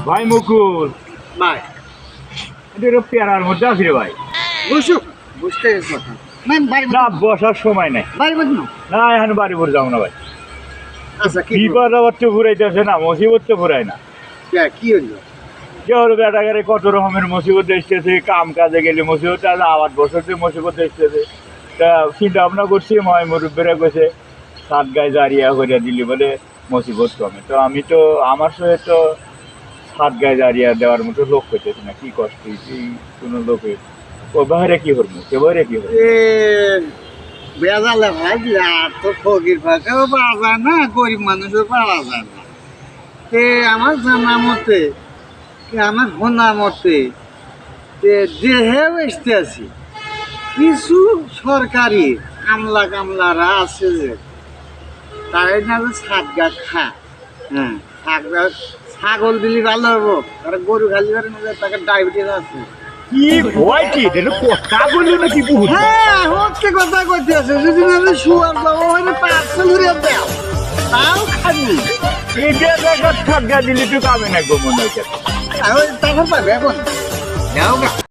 ভাই মুকুল ভাই এটা পেয়ারার মধ্যে আছি রে ভাই। বসু বুঝতে কথা না বাড়ি না বসার সময় নাই। বাড়ি বন্ধ না এখন বাড়ি ভরে যাবো না ভাই। আচ্ছা কি বিপদ আবার তো ঘুরাইতেছে না, মুসিবত তো ঘুরাই না। কি হইলো কেউ বেটাগারে কত রকমের মুসিবত এসতেছে, কাম কাজে গেলে মুসিবত আছে, আবার বছরতে মুসিবত এসতেছে। তা চিন্তা ভাবনা করছি, ময় মুরব্বীরা কইছে সাত গায়ে জারিয়া করে দিলি বলে মুসিবত কমে। তো আমি তো আমার সঙ্গে তো সাত গায়ে জারিয়া দেওয়ার মতো লোক হইতেছে না। কি কষ্ট এই কোনো লোকের ও বাইরে কি হরমু, সে বাইরে কি হরমু। এ বেজালে ভাই আর তো ফকির ফাঁকেও পাওয়া যায় না, গরিব মানুষও পাওয়া যায় না। তে আমার জানা মতে আমার শোনা মতে দেহেও এসতে আছি কিছু সরকারি আমলা কামলারা আছে যে তারাই না সাত গাছ খা। হ্যাঁ সাত গাছ ছাগল দিলি ভালো হবো, তারা গরু খালি করে নিলে তাকে ডায়াবেটিস আছে। কি ভয় কি এটা কথা বললো নাকি বহুত। হ্যাঁ হচ্ছে কথা করতে আছে, যদি না শুয়ার বাবা মানে পার্সেল ঘুরে দাও তাও খাবি। এটা দেখা সাত গায়ে দিলি তো কামে না গো মনে হচ্ছে। তারপর পাবে এখন যাও গা।